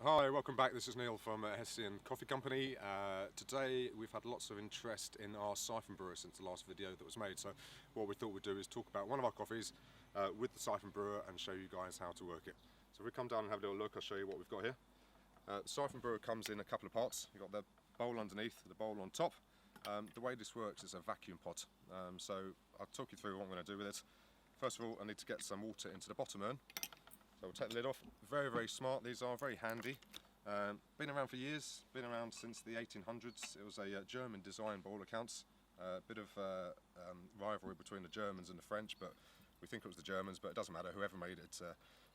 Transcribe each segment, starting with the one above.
Hi, welcome back. This is Neil from Hessian Coffee Company. Today we've had lots of interest in our Syphon brewer since the last video that was made. So what we thought we'd do is talk about one of our coffees with the Syphon brewer and show you guys how to work it. So if we come down and have a little look, I'll show you what we've got here. The Syphon brewer comes in a couple of parts. You've got the bowl underneath, the bowl on top. The way this works is a vacuum pot. So I'll talk you through what I'm going to do with it. First of all, I need to get some water into the bottom urn. So we'll take the lid off. Very, very smart. These are very handy. Been around for years, been around since the 1800s. It was a German design by all accounts. A bit of rivalry between the Germans and the French, but we think it was the Germans, but it doesn't matter. Whoever made it,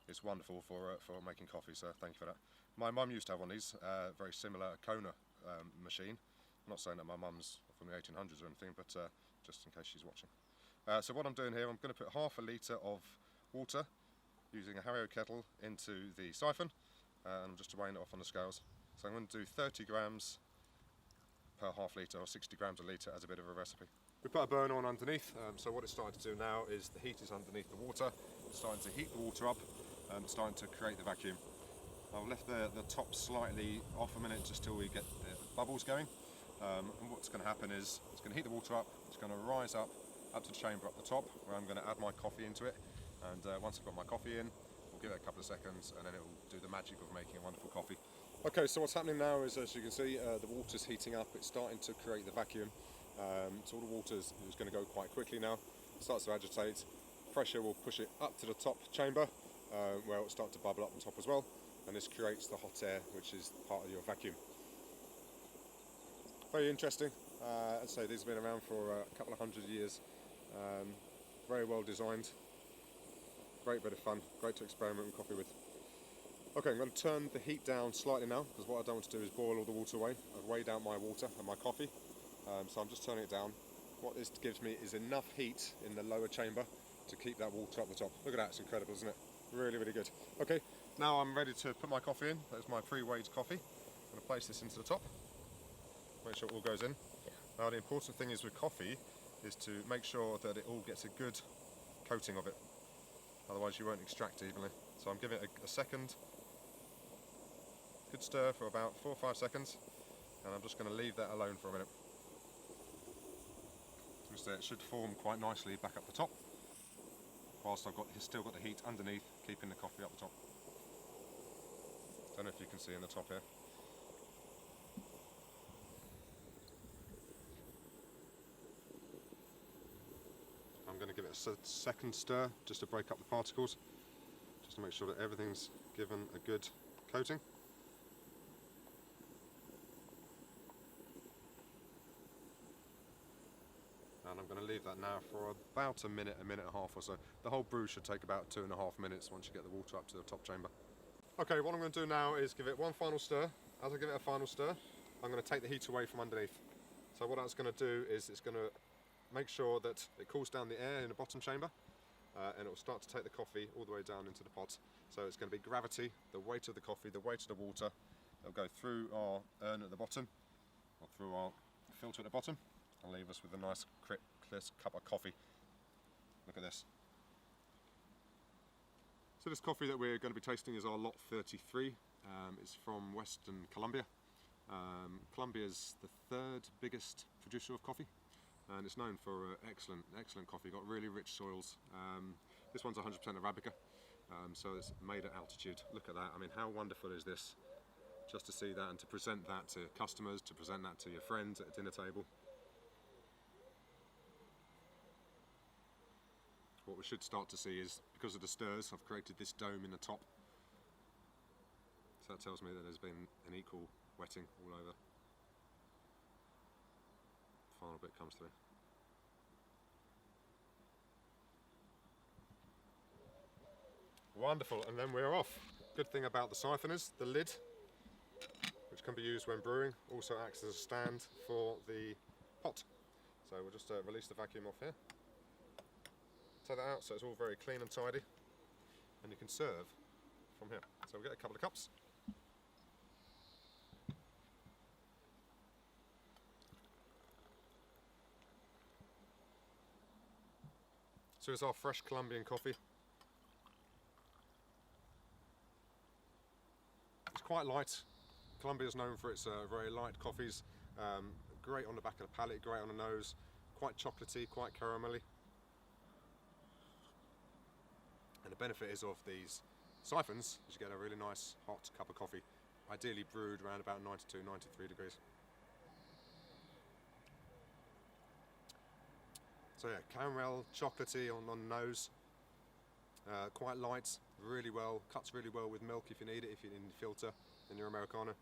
it's wonderful for making coffee, so thank you for that. My mum used to have one of these, very similar Kona machine. I'm not saying that my mum's from the 1800s or anything, but just in case she's watching. So what I'm doing here, I'm going to put half a litre of water using a Harrio kettle into the siphon, and I'm just weighing it off on the scales. So I'm going to do 30 grams per half litre, or 60 grams a litre as a bit of a recipe. We put a burner on underneath, so what it's starting to do now is the heat is underneath the water. It's starting to heat the water up, and starting to create the vacuum. I've left the top slightly off a minute just till we get the bubbles going. And what's going to happen is it's going to heat the water up, it's going to rise up to the chamber up the top, where I'm going to add my coffee into it. And once I've got my coffee in, we'll give it a couple of seconds and then it will do the magic of making a wonderful coffee. Okay, so what's happening now is, as you can see, the water's heating up. It's starting to create the vacuum. So all the water is going to go quite quickly now. It starts to agitate. Pressure will push it up to the top chamber, where it will start to bubble up the top as well. And this creates the hot air, which is part of your vacuum. Very interesting. I'd say these have been around for a couple of hundred years. Very well designed. Great bit of fun, great to experiment with coffee with. Okay, I'm going to turn the heat down slightly now, because what I don't want to do is boil all the water away. I've weighed out my water and my coffee, so I'm just turning it down. What this gives me is enough heat in the lower chamber to keep that water up the top. Look at that, it's incredible, isn't it? Really, really good. Okay, now I'm ready to put my coffee in. That's my pre-weighed coffee. I'm going to place this into the top, make sure it all goes in. Now the important thing is with coffee is to make sure that it all gets a good coating of it. Otherwise you won't extract evenly. So I'm giving it a second, good stir for about 4 or 5 seconds, and I'm just going to leave that alone for a minute. So it should form quite nicely back up the top, whilst I've still got the heat underneath, keeping the coffee up the top. Don't know if you can see in the top here. I'm going to give it a second stir just to break up the particles, just to make sure that everything's given a good coating. And I'm going to leave that now for about a minute and a half or so. The whole brew should take about 2.5 minutes once you get the water up to the top chamber. Okay, what I'm going to do now is give it one final stir. As I give it a final stir, I'm going to take the heat away from underneath. So what that's going to do is it's going to make sure that it cools down the air in the bottom chamber, and it will start to take the coffee all the way down into the pot. So it's going to be gravity, the weight of the coffee, the weight of the water. It'll go through our urn at the bottom, or through our filter at the bottom, and leave us with a nice clear cup of coffee. Look at this. So this coffee that we're going to be tasting is our lot 33. It's from Western Colombia. Colombia is the 3rd biggest producer of coffee, and it's known for excellent coffee. Got really rich soils. This one's 100% Arabica, so it's made at altitude. Look at that. I mean, how wonderful is this? Just to see that and to present that to customers, to present that to your friends at a dinner table. What we should start to see is, because of the stirs, I've created this dome in the top. So that tells me that there's been an equal wetting all over. Final bit comes through. Wonderful, and then we're off. Good thing about the siphon is the lid, which can be used when brewing, also acts as a stand for the pot. So we'll just release the vacuum off here. Take that out so it's all very clean and tidy, and you can serve from here. So we'll get a couple of cups. So it's our fresh Colombian coffee. quite light. Colombia's known for its very light coffees. Great on the back of the palate, great on the nose, quite chocolatey, quite caramelly. And the benefit is of these siphons is you get a really nice hot cup of coffee, ideally brewed around about 92, 93 degrees. So yeah, caramel, chocolatey on the nose, quite light, really well, cuts really well with milk if you need it, if you're in the filter in your Americano.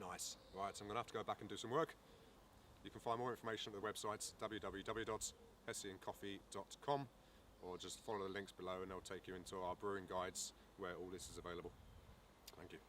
Nice. Right, so I'm going to have to go back and do some work. You can find more information at the website www.hessiancoffee.com, or just follow the links below and they'll take you into our brewing guides where all this is available. Thank you.